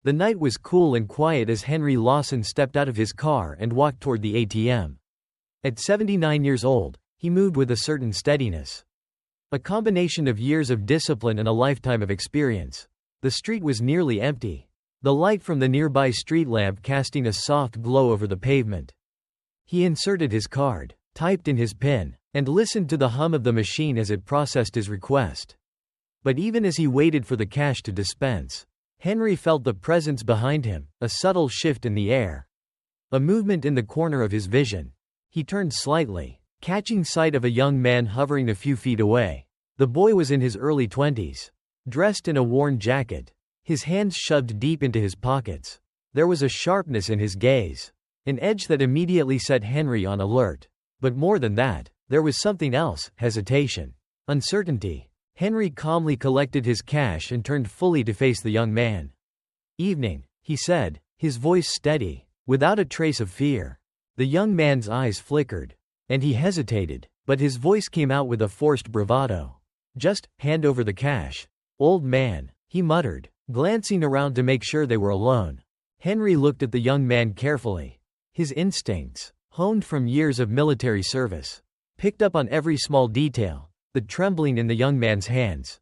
The night was cool and quiet as Henry Lawson stepped out of his car and walked toward the ATM. At 79 years old, he moved with a certain steadiness. A combination of years of discipline and a lifetime of experience. The street was nearly empty, the light from the nearby street lamp casting a soft glow over the pavement. He inserted his card, typed in his PIN, and listened to the hum of the machine as it processed his request. But even as he waited for the cash to dispense, Henry felt the presence behind him, a subtle shift in the air. A movement in the corner of his vision. He turned slightly, catching sight of a young man hovering a few feet away. The boy was in his early 20s, dressed in a worn jacket, his hands shoved deep into his pockets. There was a sharpness in his gaze, an edge that immediately set Henry on alert. But more than that, there was something else: hesitation, uncertainty. Henry calmly collected his cash and turned fully to face the young man. "Evening," he said, his voice steady, without a trace of fear. The young man's eyes flickered, and he hesitated, but his voice came out with a forced bravado. "Just hand over the cash, old man," he muttered, glancing around to make sure they were alone. Henry looked at the young man carefully. His instincts, honed from years of military service, picked up on every small detail: the trembling in the young man's hands,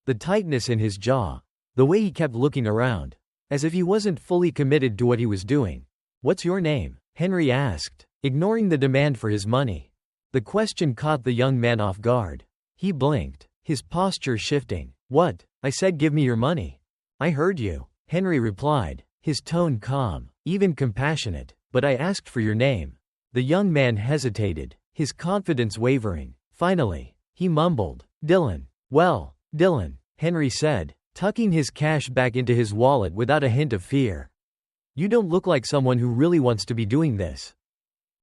the tightness in his jaw, the way he kept looking around, as if he wasn't fully committed to what he was doing. "What's your name?" Henry asked, ignoring the demand for his money. The question caught the young man off guard. He blinked, his posture shifting. "What? I said give me your money." "I heard you," Henry replied, his tone calm, even compassionate. "But I asked for your name." The young man hesitated, his confidence wavering. Finally, he mumbled, "Dylan." "Well, Dylan," Henry said, tucking his cash back into his wallet without a hint of fear. "You don't look like someone who really wants to be doing this."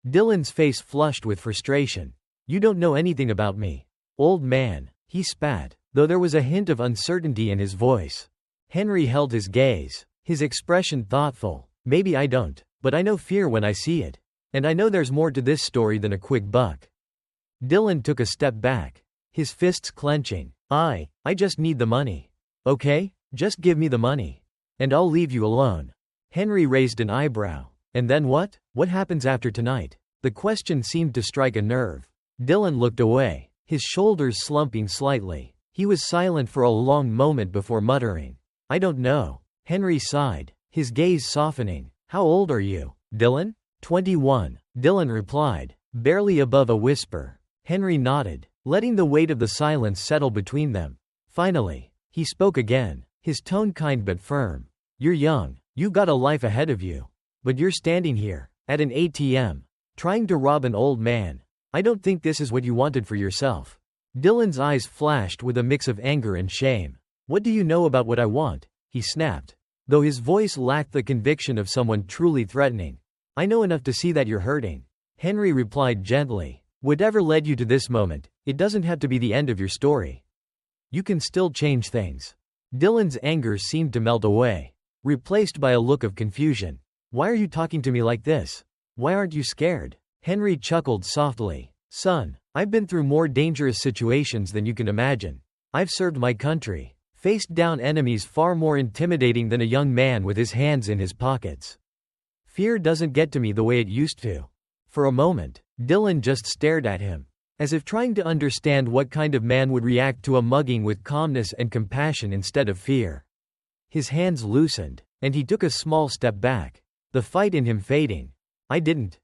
Dylan's face flushed with frustration. "You don't know anything about me, old man," he spat, though there was a hint of uncertainty in his voice. Henry held his gaze, his expression thoughtful. "Maybe I don't, but I know fear when I see it. And I know there's more to this story than a quick buck." Dylan took a step back, his fists clenching. I just need the money. Okay? Just give me the money, and I'll leave you alone." Henry raised an eyebrow. "And then what? What happens after tonight?" The question seemed to strike a nerve. Dylan looked away, his shoulders slumping slightly. He was silent for a long moment before muttering, "I don't know." Henry sighed, his gaze softening. "How old are you, Dylan?" 21, Dylan replied, barely above a whisper. Henry nodded, letting the weight of the silence settle between them. Finally, he spoke again, his tone kind but firm. "You're young, you've got a life ahead of you. But you're standing here, at an ATM, trying to rob an old man. I don't think this is what you wanted for yourself." Dylan's eyes flashed with a mix of anger and shame. "What do you know about what I want?" he snapped, though his voice lacked the conviction of someone truly threatening. "I know enough to see that you're hurting," Henry replied gently. "Whatever led you to this moment, it doesn't have to be the end of your story. You can still change things." Dylan's anger seemed to melt away, replaced by a look of confusion. "Why are you talking to me like this? Why aren't you scared?" Henry chuckled softly. "Son, I've been through more dangerous situations than you can imagine. I've served my country, faced down enemies far more intimidating than a young man with his hands in his pockets. Fear doesn't get to me the way it used to." For a moment, Dylan just stared at him, as if trying to understand what kind of man would react to a mugging with calmness and compassion instead of fear. His hands loosened, and he took a small step back, the fight in him fading. I didn't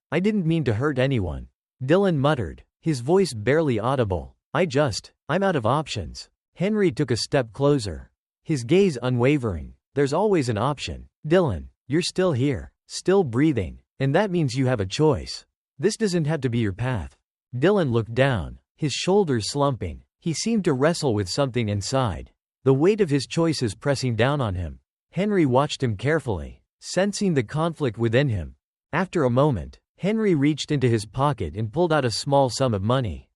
mean to hurt anyone," Dylan muttered, his voice barely audible. I'm out of options." Henry took a step closer, his gaze unwavering. "There's always an option, Dylan. You're still here, still breathing, and that means you have a choice. This doesn't have to be your path." Dylan looked down, his shoulders slumping. He seemed to wrestle with something inside, the weight of his choices pressing down on him. Henry watched him carefully, sensing the conflict within him. After a moment, Henry reached into his pocket and pulled out a small sum of money.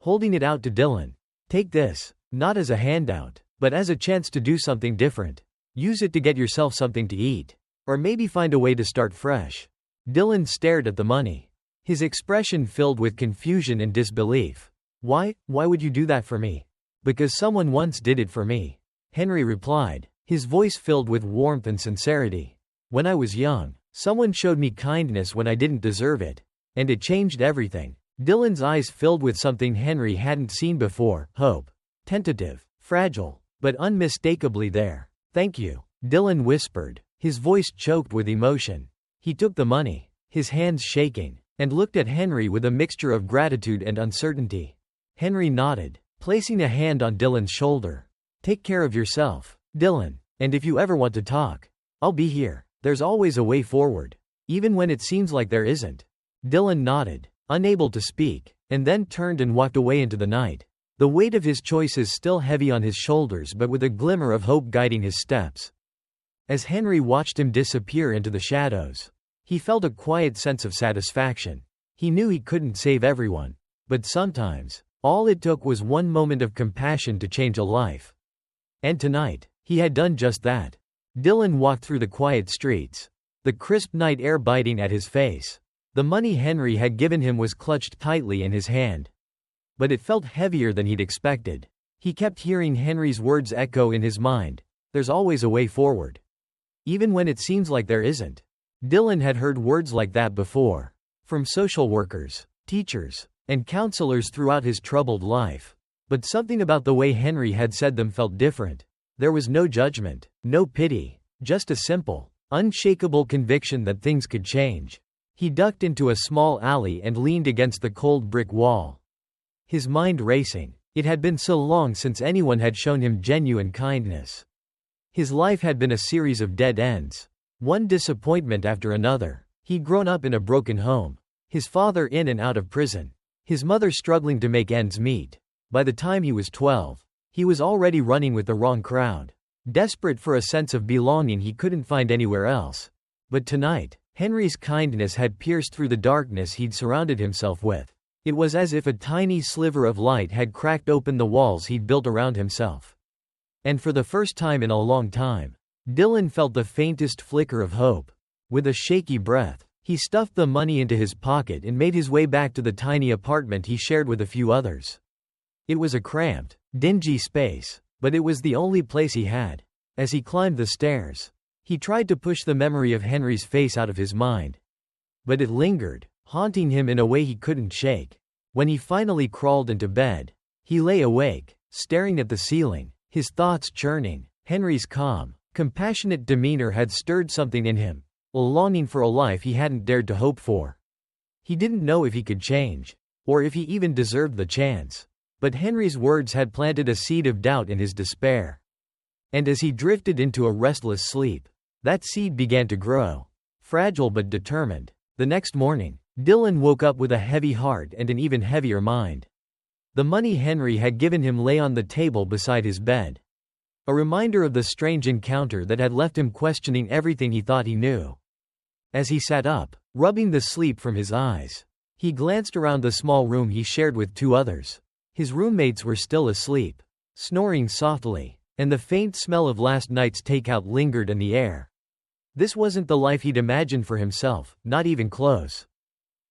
Holding it out to Dylan, "Take this, not as a handout, but as a chance to do something different. Use it to get yourself something to eat. Or maybe find a way to start fresh." Dylan stared at the money, his expression filled with confusion and disbelief. Why would you do that for me?" "Because someone once did it for me," Henry replied, his voice filled with warmth and sincerity. "When I was young, someone showed me kindness when I didn't deserve it. And it changed everything." Dylan's eyes filled with something Henry hadn't seen before: hope. Tentative, fragile, but unmistakably there. "Thank you," Dylan whispered, his voice choked with emotion. He took the money, his hands shaking, and looked at Henry with a mixture of gratitude and uncertainty. Henry nodded, placing a hand on Dylan's shoulder. "Take care of yourself, Dylan, and if you ever want to talk, I'll be here. There's always a way forward, even when it seems like there isn't." Dylan nodded, unable to speak, and then turned and walked away into the night. The weight of his choices still heavy on his shoulders, but with a glimmer of hope guiding his steps. As Henry watched him disappear into the shadows, he felt a quiet sense of satisfaction. He knew he couldn't save everyone, but sometimes, all it took was one moment of compassion to change a life. And tonight, he had done just that. Dylan walked through the quiet streets, the crisp night air biting at his face. The money Henry had given him was clutched tightly in his hand. But it felt heavier than he'd expected. He kept hearing Henry's words echo in his mind: "There's always a way forward, even when it seems like there isn't." Dylan had heard words like that before, from social workers, teachers, and counselors throughout his troubled life. But something about the way Henry had said them felt different. There was no judgment, no pity, just a simple, unshakable conviction that things could change. He ducked into a small alley and leaned against the cold brick wall, his mind racing. It had been so long since anyone had shown him genuine kindness. His life had been a series of dead ends, one disappointment after another. He'd grown up in a broken home, his father in and out of prison, his mother struggling to make ends meet. By the time he was 12, he was already running with the wrong crowd, desperate for a sense of belonging he couldn't find anywhere else. But tonight, Henry's kindness had pierced through the darkness he'd surrounded himself with. It was as if a tiny sliver of light had cracked open the walls he'd built around himself. And for the first time in a long time, Dylan felt the faintest flicker of hope. With a shaky breath, he stuffed the money into his pocket and made his way back to the tiny apartment he shared with a few others. It was a cramped, dingy space, but it was the only place he had. As he climbed the stairs, he tried to push the memory of Henry's face out of his mind. But it lingered, haunting him in a way he couldn't shake. When he finally crawled into bed, he lay awake, staring at the ceiling, his thoughts churning. Henry's calm, compassionate demeanor had stirred something in him, a longing for a life he hadn't dared to hope for. He didn't know if he could change, or if he even deserved the chance. But Henry's words had planted a seed of doubt in his despair. And as he drifted into a restless sleep, that seed began to grow, fragile but determined. The next morning, Dylan woke up with a heavy heart and an even heavier mind. The money Henry had given him lay on the table beside his bed, a reminder of the strange encounter that had left him questioning everything he thought he knew. As he sat up, rubbing the sleep from his eyes, he glanced around the small room he shared with two others. His roommates were still asleep, snoring softly, and the faint smell of last night's takeout lingered in the air. This wasn't the life he'd imagined for himself, not even close.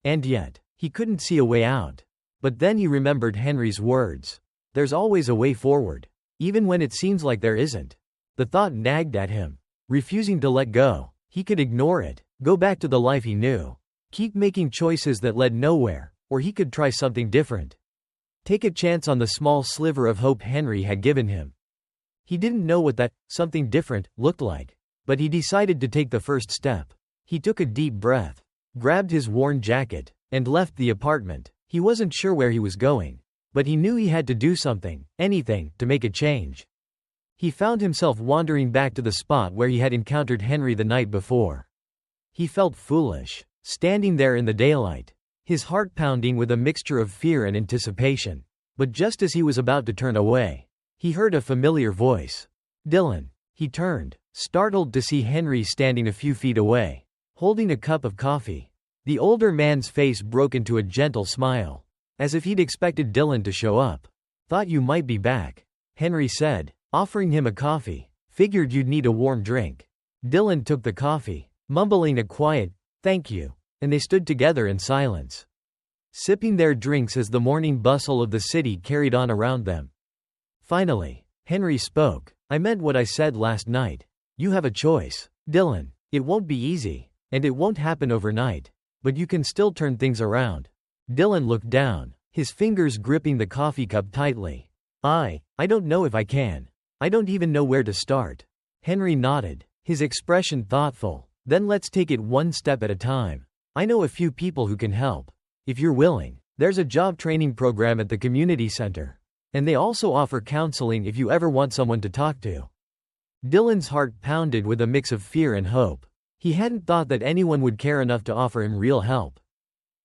And yet, he couldn't see a way out. But then he remembered Henry's words: "There's always a way forward, even when it seems like there isn't." The thought nagged at him, refusing to let go. He could ignore it, go back to the life he knew, keep making choices that led nowhere, or he could try something different. Take a chance on the small sliver of hope Henry had given him. He didn't know what that something different looked like, but he decided to take the first step. He took a deep breath, grabbed his worn jacket, and left the apartment. He wasn't sure where he was going, but he knew he had to do something, anything, to make a change. He found himself wandering back to the spot where he had encountered Henry the night before. He felt foolish, standing there in the daylight, his heart pounding with a mixture of fear and anticipation. But just as he was about to turn away, he heard a familiar voice. "Dylan." He turned, startled to see Henry standing a few feet away, holding a cup of coffee. The older man's face broke into a gentle smile, as if he'd expected Dylan to show up. "Thought you might be back," Henry said, offering him a coffee. "Figured you'd need a warm drink." Dylan took the coffee, mumbling a quiet, "Thank you," and they stood together in silence, sipping their drinks as the morning bustle of the city carried on around them. Finally, Henry spoke. I meant what I said last night. You have a choice. Dylan, it won't be easy, and it won't happen overnight. But you can still turn things around. Dylan looked down, his fingers gripping the coffee cup tightly. I don't know if I can. I don't even know where to start. Henry nodded, his expression thoughtful. Then let's take it one step at a time. I know a few people who can help. If you're willing, there's a job training program at the community center. And they also offer counseling if you ever want someone to talk to. Dylan's heart pounded with a mix of fear and hope. He hadn't thought that anyone would care enough to offer him real help,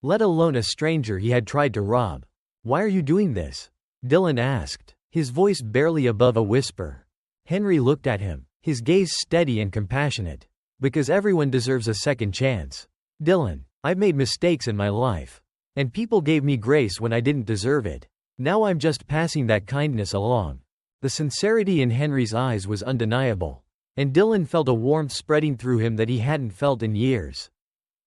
let alone a stranger he had tried to rob. Why are you doing this? Dylan asked, his voice barely above a whisper. Henry looked at him, his gaze steady and compassionate. Because everyone deserves a second chance. Dylan, I've made mistakes in my life. And people gave me grace when I didn't deserve it. Now I'm just passing that kindness along. The sincerity in Henry's eyes was undeniable. And Dylan felt a warmth spreading through him that he hadn't felt in years.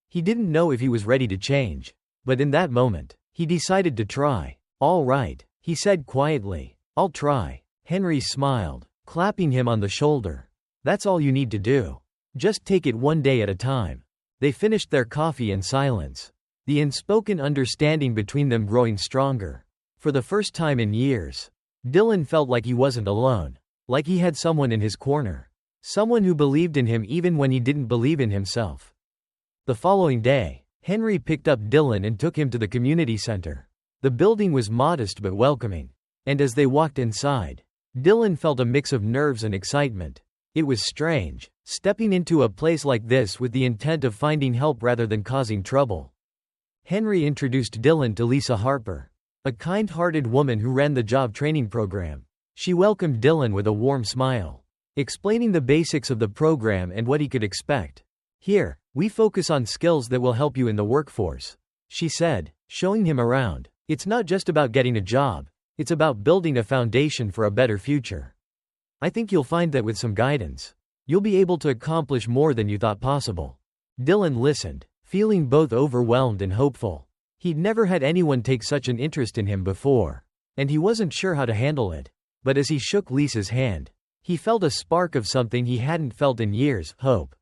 He didn't know if he was ready to change. But in that moment, he decided to try. All right, he said quietly. I'll try. Henry smiled, clapping him on the shoulder. That's all you need to do. Just take it one day at a time. They finished their coffee in silence, the unspoken understanding between them growing stronger. For the first time in years, Dylan felt like he wasn't alone, like he had someone in his corner, someone who believed in him even when he didn't believe in himself. The following day, Henry picked up Dylan and took him to the community center. The building was modest but welcoming, and as they walked inside, Dylan felt a mix of nerves and excitement. It was strange, stepping into a place like this with the intent of finding help rather than causing trouble. Henry introduced Dylan to Lisa Harper, a kind-hearted woman who ran the job training program. She welcomed Dylan with a warm smile, explaining the basics of the program and what he could expect. Here, we focus on skills that will help you in the workforce, she said, showing him around. It's not just about getting a job, it's about building a foundation for a better future. I think you'll find that with some guidance, you'll be able to accomplish more than you thought possible. Dylan listened, feeling both overwhelmed and hopeful. He'd never had anyone take such an interest in him before, and he wasn't sure how to handle it. But as he shook Lisa's hand, he felt a spark of something he hadn't felt in years, hope.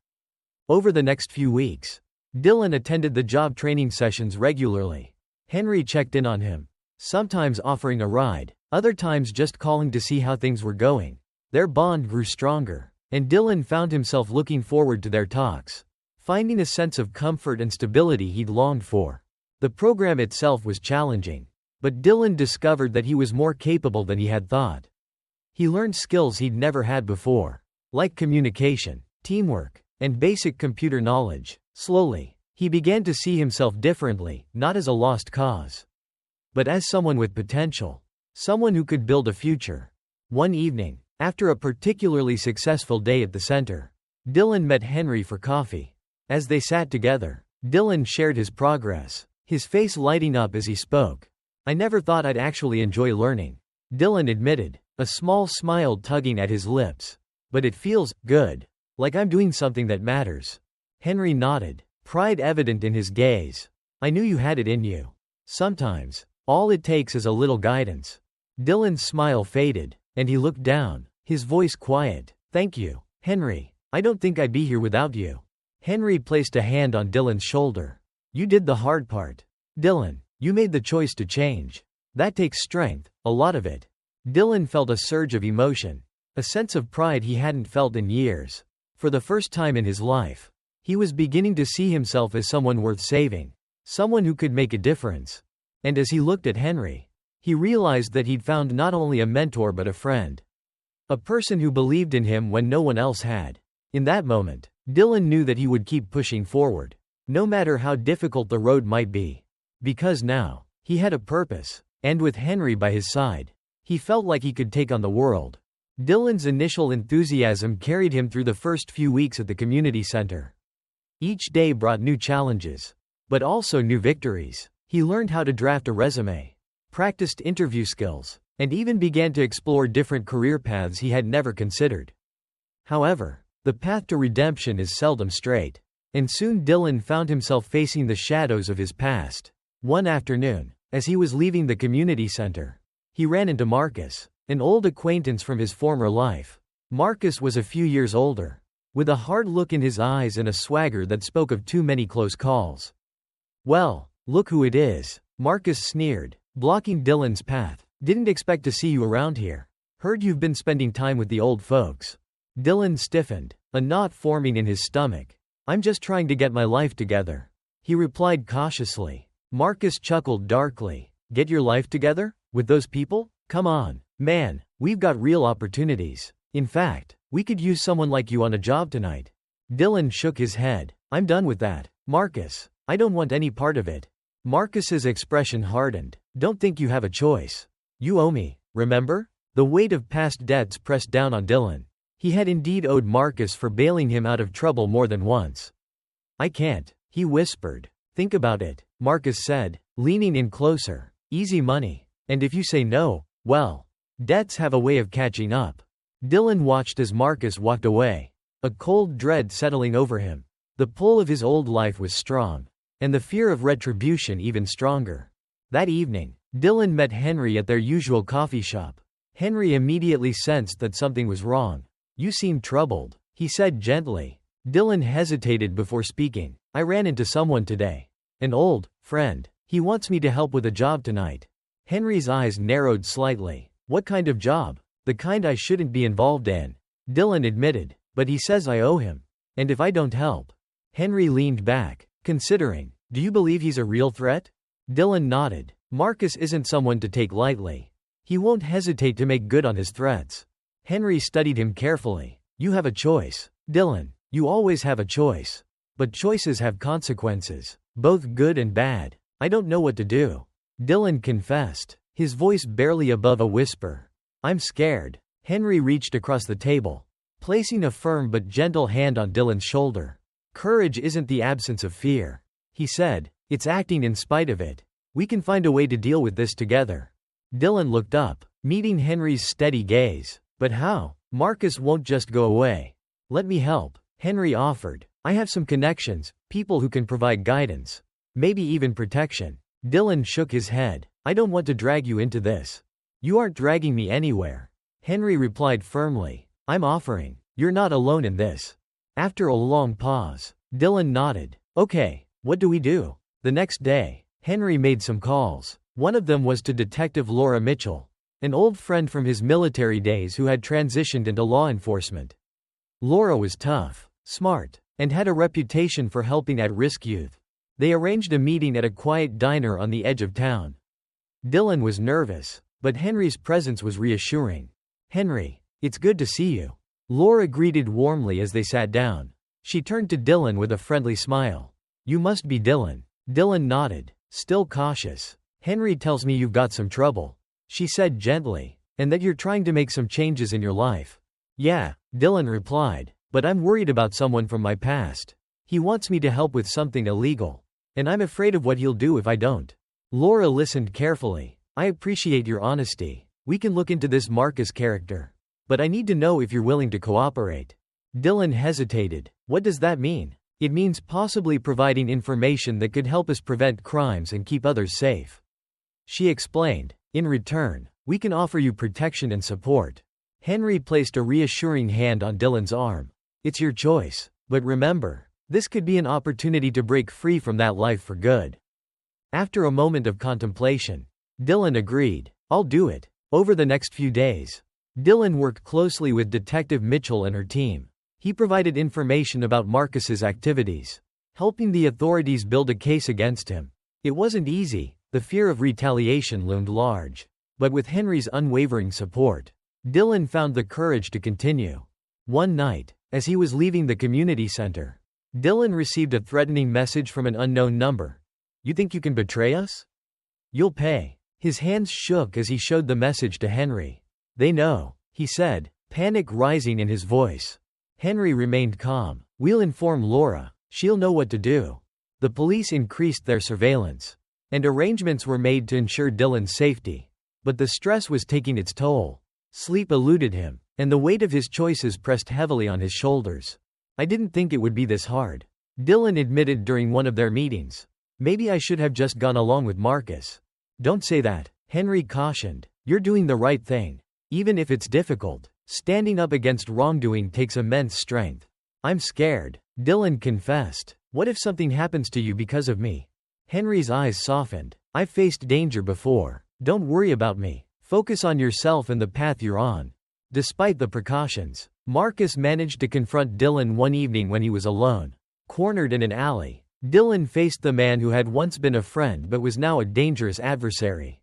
Over the next few weeks, Dylan attended the job training sessions regularly. Henry checked in on him, sometimes offering a ride, other times just calling to see how things were going. Their bond grew stronger, and Dylan found himself looking forward to their talks, finding a sense of comfort and stability he'd longed for. The program itself was challenging, but Dylan discovered that he was more capable than he had thought. He learned skills he'd never had before, like communication, teamwork, and basic computer knowledge. Slowly, he began to see himself differently, not as a lost cause, but as someone with potential, someone who could build a future. One evening, after a particularly successful day at the center, Dylan met Henry for coffee. As they sat together, Dylan shared his progress, his face lighting up as he spoke. I never thought I'd actually enjoy learning, Dylan admitted, a small smile tugging at his lips. But it feels good, like I'm doing something that matters. Henry nodded, pride evident in his gaze. I knew you had it in you. Sometimes, all it takes is a little guidance. Dylan's smile faded, and he looked down, his voice quiet. Thank you, Henry. I don't think I'd be here without you. Henry placed a hand on Dylan's shoulder. You did the hard part. Dylan, you made the choice to change. That takes strength, a lot of it. Dylan felt a surge of emotion, a sense of pride he hadn't felt in years. For the first time in his life, he was beginning to see himself as someone worth saving, someone who could make a difference. And as he looked at Henry, he realized that he'd found not only a mentor but a friend. A person who believed in him when no one else had. In that moment, Dylan knew that he would keep pushing forward, no matter how difficult the road might be. Because now, he had a purpose, and with Henry by his side, he felt like he could take on the world. Dylan's initial enthusiasm carried him through the first few weeks at the community center. Each day brought new challenges, but also new victories. He learned how to draft a resume, practiced interview skills, and even began to explore different career paths he had never considered. However, the path to redemption is seldom straight, and soon Dylan found himself facing the shadows of his past. One afternoon, as he was leaving the community center, he ran into Marcus, an old acquaintance from his former life. Marcus was a few years older, with a hard look in his eyes and a swagger that spoke of too many close calls. "Well, look who it is," Marcus sneered, blocking Dylan's path. "Didn't expect to see you around here. Heard you've been spending time with the old folks." Dylan stiffened, a knot forming in his stomach. "I'm just trying to get my life together," he replied cautiously. Marcus chuckled darkly. "Get your life together? With those people? Come on, man, we've got real opportunities. In fact, we could use someone like you on a job tonight." Dylan shook his head. "I'm done with that, Marcus. I don't want any part of it." Marcus's expression hardened. "Don't think you have a choice. You owe me, remember?" The weight of past debts pressed down on Dylan. He had indeed owed Marcus for bailing him out of trouble more than once. "I can't," he whispered. "Think about it," Marcus said, leaning in closer. "Easy money. And if you say no, well, debts have a way of catching up." Dylan watched as Marcus walked away, a cold dread settling over him. The pull of his old life was strong, and the fear of retribution even stronger. That evening, Dylan met Henry at their usual coffee shop. Henry immediately sensed that something was wrong. "You seem troubled," he said gently. Dylan hesitated before speaking. "I ran into someone today. An old friend. He wants me to help with a job tonight." Henry's eyes narrowed slightly. "What kind of job?" "The kind I shouldn't be involved in," Dylan admitted, "but he says I owe him. And if I don't help." Henry leaned back, considering. "Do you believe he's a real threat?" Dylan nodded. "Marcus isn't someone to take lightly. He won't hesitate to make good on his threats." Henry studied him carefully. "You have a choice, Dylan. You always have a choice. But choices have consequences, both good and bad. I don't know what to do," Dylan confessed, his voice barely above a whisper. "I'm scared." Henry reached across the table, placing a firm but gentle hand on Dylan's shoulder. "Courage isn't the absence of fear," he said. "It's acting in spite of it. We can find a way to deal with this together." Dylan looked up, meeting Henry's steady gaze. "But how? Marcus won't just go away." "Let me help," Henry offered. "I have some connections, people who can provide guidance. Maybe even protection." Dylan shook his head. "I don't want to drag you into this." "You aren't dragging me anywhere," Henry replied firmly. "I'm offering. You're not alone in this." After a long pause, Dylan nodded. "Okay, what do we do?" The next day, Henry made some calls. One of them was to Detective Laura Mitchell, an old friend from his military days who had transitioned into law enforcement. Laura was tough, smart, and had a reputation for helping at-risk youth. They arranged a meeting at a quiet diner on the edge of town. Dylan was nervous, but Henry's presence was reassuring. "Henry, it's good to see you." Laura greeted warmly as they sat down. She turned to Dylan with a friendly smile. "You must be Dylan." Dylan nodded, still cautious. "Henry tells me you've got some trouble," she said gently, "and that you're trying to make some changes in your life." "Yeah," Dylan replied, "but I'm worried about someone from my past. He wants me to help with something illegal, and I'm afraid of what he'll do if I don't." Laura listened carefully. "I appreciate your honesty. We can look into this Marcus character. But I need to know if you're willing to cooperate." Dylan hesitated. "What does that mean?" "It means possibly providing information that could help us prevent crimes and keep others safe," she explained. "In return, we can offer you protection and support." Henry placed a reassuring hand on Dylan's arm. "It's your choice. But remember, this could be an opportunity to break free from that life for good." After a moment of contemplation, Dylan agreed. "I'll do it." Over the next few days, Dylan worked closely with Detective Mitchell and her team. He provided information about Marcus's activities, helping the authorities build a case against him. It wasn't easy, the fear of retaliation loomed large. But with Henry's unwavering support, Dylan found the courage to continue. One night, as he was leaving the community center, Dylan received a threatening message from an unknown number. "You think you can betray us? You'll pay." His hands shook as he showed the message to Henry. "They know," he said, panic rising in his voice. Henry remained calm. "We'll inform Laura. She'll know what to do." The police increased their surveillance, and arrangements were made to ensure Dylan's safety. But the stress was taking its toll. Sleep eluded him, and the weight of his choices pressed heavily on his shoulders. "I didn't think it would be this hard," Dylan admitted during one of their meetings. "Maybe I should have just gone along with Marcus." "Don't say that," Henry cautioned. "You're doing the right thing, even if it's difficult." Standing up against wrongdoing takes immense strength. I'm scared, Dylan confessed. What if something happens to you because of me? Henry's eyes softened. I've faced danger before. Don't worry about me. Focus on yourself and the path you're on. Despite the precautions, Marcus managed to confront Dylan one evening when he was alone. Cornered in an alley, Dylan faced the man who had once been a friend but was now a dangerous adversary.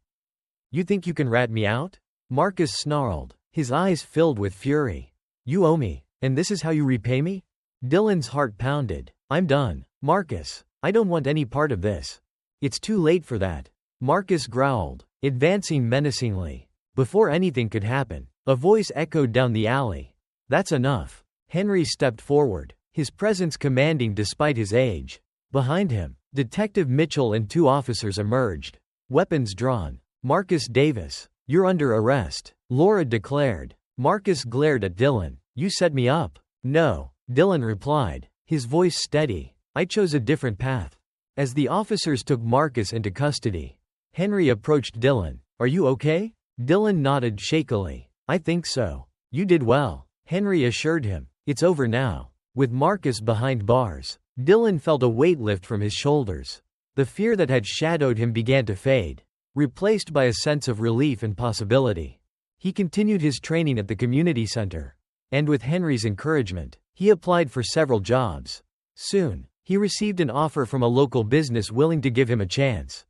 You think you can rat me out? Marcus snarled, his eyes filled with fury. You owe me, and this is how you repay me? Dylan's heart pounded. I'm done, Marcus. I don't want any part of this. It's too late for that. Marcus growled, advancing menacingly. Before anything could happen, a voice echoed down the alley. That's enough. Henry stepped forward, his presence commanding despite his age. Behind him, Detective Mitchell and two officers emerged, weapons drawn. Marcus Davis, you're under arrest, Laura declared. Marcus glared at Dylan. You set me up. No, Dylan replied, his voice steady. I chose a different path. As the officers took Marcus into custody, Henry approached Dylan. Are you okay? Dylan nodded shakily. I think so. You did well, Henry assured him. It's over now. With Marcus behind bars, Dylan felt a weight lift from his shoulders. The fear that had shadowed him began to fade, replaced by a sense of relief and possibility. He continued his training at the community center, and with Henry's encouragement, he applied for several jobs. Soon, he received an offer from a local business willing to give him a chance.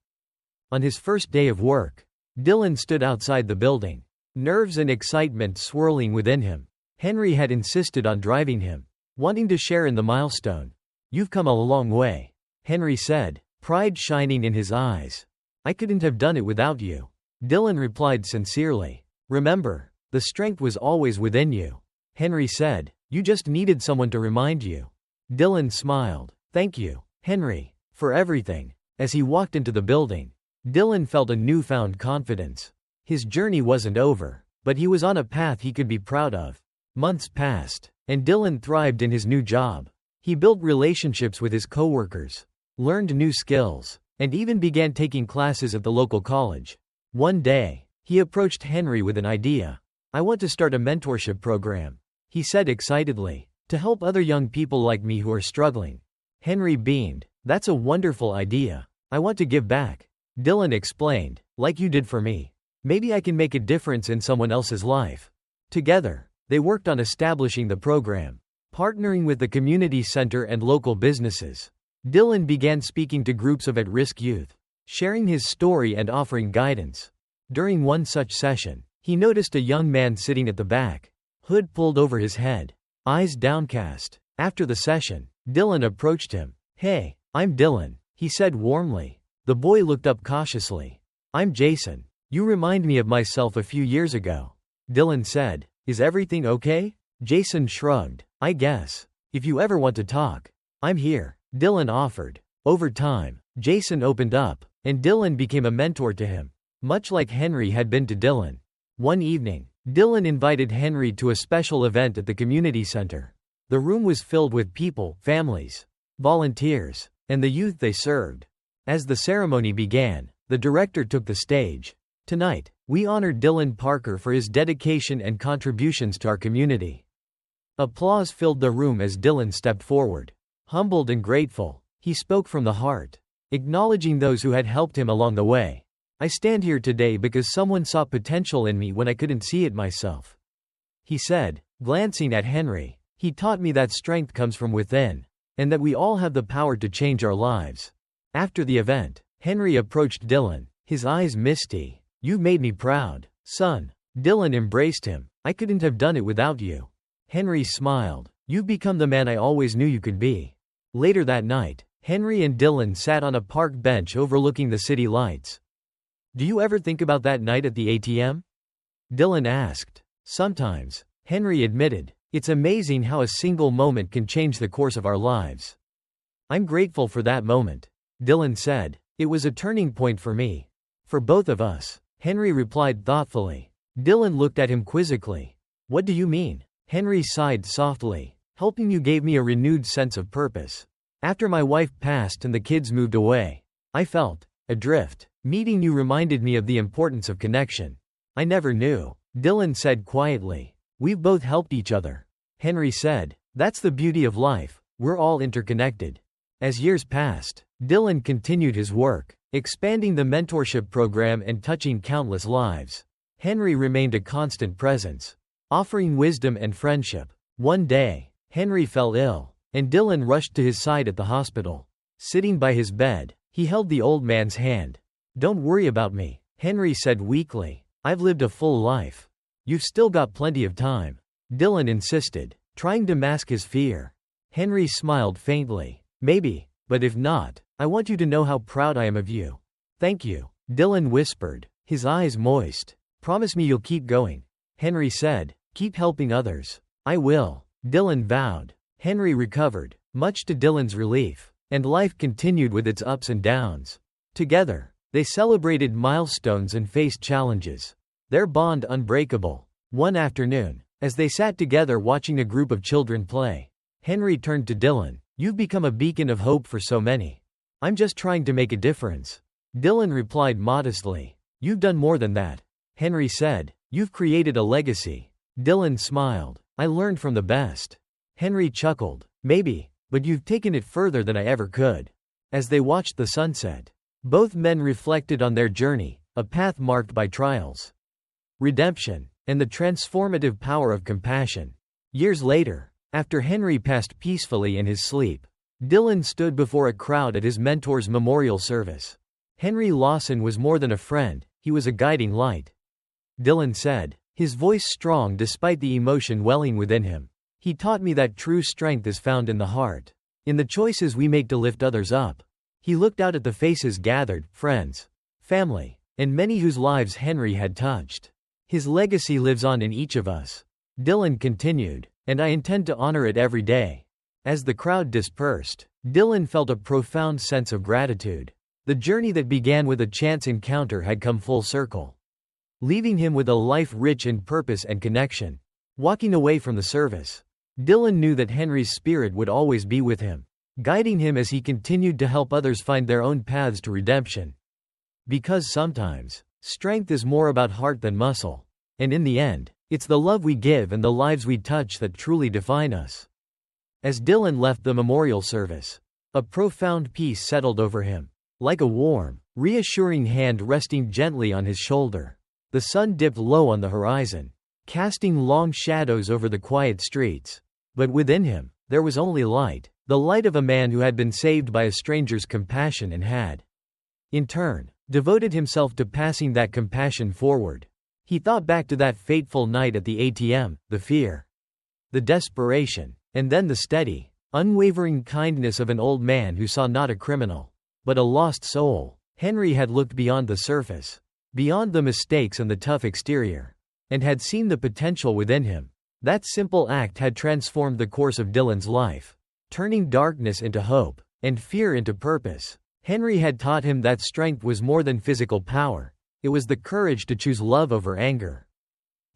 On his first day of work, Dylan stood outside the building, nerves and excitement swirling within him. Henry had insisted on driving him, wanting to share in the milestone. You've come a long way, Henry said, pride shining in his eyes. I couldn't have done it without you, Dylan replied sincerely. Remember, the strength was always within you, Henry said. You just needed someone to remind you. Dylan smiled. Thank you, Henry, for everything. As he walked into the building, Dylan felt a newfound confidence. His journey wasn't over, but he was on a path he could be proud of. Months passed, and Dylan thrived in his new job. He built relationships with his coworkers, learned new skills, and even began taking classes at the local college. One day, he approached Henry with an idea. I want to start a mentorship program, he said excitedly, to help other young people like me who are struggling. Henry beamed. That's a wonderful idea. I want to give back, Dylan explained, like you did for me. Maybe I can make a difference in someone else's life. Together, they worked on establishing the program, partnering with the community center and local businesses. Dylan began speaking to groups of at-risk youth, sharing his story and offering guidance. During one such session, he noticed a young man sitting at the back, hood pulled over his head, eyes downcast. After the session, Dylan approached him. Hey, I'm Dylan, he said warmly. The boy looked up cautiously. I'm Jason. You remind me of myself a few years ago, Dylan said. Is everything okay? Jason shrugged. I guess. If you ever want to talk, I'm here, Dylan offered. Over time, Jason opened up, and Dylan became a mentor to him, much like Henry had been to Dylan. One evening, Dylan invited Henry to a special event at the community center. The room was filled with people, families, volunteers, and the youth they served. As the ceremony began, the director took the stage. Tonight, we honor Dylan Parker for his dedication and contributions to our community. Applause filled the room as Dylan stepped forward. Humbled and grateful, he spoke from the heart, acknowledging those who had helped him along the way. I stand here today because someone saw potential in me when I couldn't see it myself, he said, glancing at Henry. He taught me that strength comes from within, and that we all have the power to change our lives. After the event, Henry approached Dylan, his eyes misty. You've made me proud, son. Dylan embraced him. I couldn't have done it without you. Henry smiled. You've become the man I always knew you could be. Later that night, Henry and Dylan sat on a park bench overlooking the city lights. Do you ever think about that night at the ATM? Dylan asked. Sometimes, Henry admitted. It's amazing how a single moment can change the course of our lives. I'm grateful for that moment, Dylan said. It was a turning point for me. For both of us, Henry replied thoughtfully. Dylan looked at him quizzically. What do you mean? Henry sighed softly. Helping you gave me a renewed sense of purpose. After my wife passed and the kids moved away, I felt adrift. Meeting you reminded me of the importance of connection. I never knew, Dylan said quietly. We've both helped each other. Henry said, "That's the beauty of life, we're all interconnected." As years passed, Dylan continued his work, expanding the mentorship program and touching countless lives. Henry remained a constant presence, offering wisdom and friendship. One day, Henry fell ill, and Dylan rushed to his side at the hospital. Sitting by his bed, he held the old man's hand. "Don't worry about me," Henry said weakly. "I've lived a full life. You've still got plenty of time." Dylan insisted, trying to mask his fear. Henry smiled faintly. "Maybe, but if not, I want you to know how proud I am of you." "Thank you," Dylan whispered, his eyes moist. "Promise me you'll keep going." Henry said, "Keep helping others." "I will," Dylan vowed. Henry recovered, much to Dylan's relief, and life continued with its ups and downs. Together, they celebrated milestones and faced challenges, their bond unbreakable. One afternoon, as they sat together watching a group of children play, Henry turned to Dylan. "You've become a beacon of hope for so many." "I'm just trying to make a difference," Dylan replied modestly. "You've done more than that," Henry said. "You've created a legacy." Dylan smiled. "I learned from the best." Henry chuckled. "Maybe, but you've taken it further than I ever could." As they watched the sunset, both men reflected on their journey, a path marked by trials, redemption, and the transformative power of compassion. Years later, after Henry passed peacefully in his sleep, Dylan stood before a crowd at his mentor's memorial service. Henry Lawson was more than a friend, he was a guiding light. Dylan said, his voice strong despite the emotion welling within him. "He taught me that true strength is found in the heart, in the choices we make to lift others up." He looked out at the faces gathered, friends, family, and many whose lives Henry had touched. "His legacy lives on in each of us," Dylan continued, "and I intend to honor it every day." As the crowd dispersed, Dylan felt a profound sense of gratitude. The journey that began with a chance encounter had come full circle, leaving him with a life rich in purpose and connection. Walking away from the service, Dylan knew that Henry's spirit would always be with him, guiding him as he continued to help others find their own paths to redemption. Because sometimes, strength is more about heart than muscle. And in the end, it's the love we give and the lives we touch that truly define us. As Dylan left the memorial service, a profound peace settled over him, like a warm, reassuring hand resting gently on his shoulder. The sun dipped low on the horizon, casting long shadows over the quiet streets. But within him, there was only light, the light of a man who had been saved by a stranger's compassion and had, in turn, devoted himself to passing that compassion forward. He thought back to that fateful night at the ATM, the fear, the desperation, and then the steady, unwavering kindness of an old man who saw not a criminal, but a lost soul. Henry had looked beyond the surface, beyond the mistakes and the tough exterior, and had seen the potential within him. That simple act had transformed the course of Dylan's life, turning darkness into hope, and fear into purpose. Henry had taught him that strength was more than physical power. It was the courage to choose love over anger,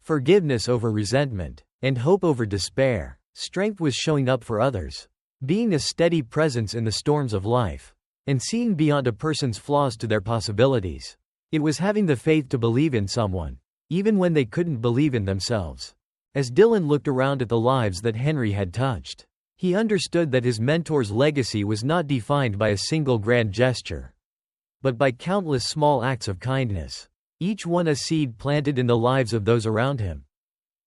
forgiveness over resentment, and hope over despair. Strength was showing up for others, being a steady presence in the storms of life, and seeing beyond a person's flaws to their possibilities. It was having the faith to believe in someone, even when they couldn't believe in themselves. As Dylan looked around at the lives that Henry had touched, he understood that his mentor's legacy was not defined by a single grand gesture, but by countless small acts of kindness, each one a seed planted in the lives of those around him.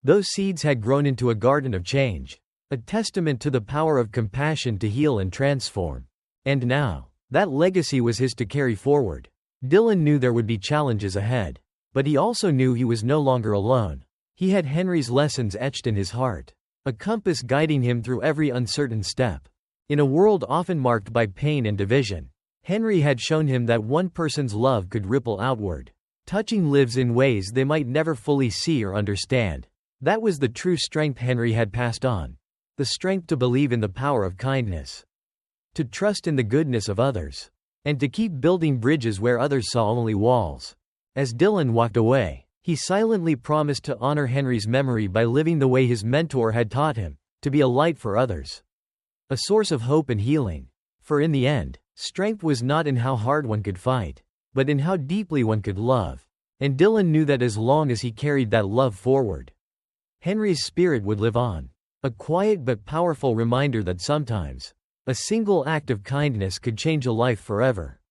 Those seeds had grown into a garden of change, a testament to the power of compassion to heal and transform. And now, that legacy was his to carry forward. Dylan knew there would be challenges ahead, but he also knew he was no longer alone. He had Henry's lessons etched in his heart, a compass guiding him through every uncertain step. In a world often marked by pain and division, Henry had shown him that one person's love could ripple outward, touching lives in ways they might never fully see or understand. That was the true strength Henry had passed on. The strength to believe in the power of kindness, to trust in the goodness of others, and to keep building bridges where others saw only walls. As Dylan walked away, he silently promised to honor Henry's memory by living the way his mentor had taught him, to be a light for others, a source of hope and healing. For in the end, strength was not in how hard one could fight, but in how deeply one could love. And Dylan knew that as long as he carried that love forward, Henry's spirit would live on. A quiet but powerful reminder that sometimes a single act of kindness could change a life forever.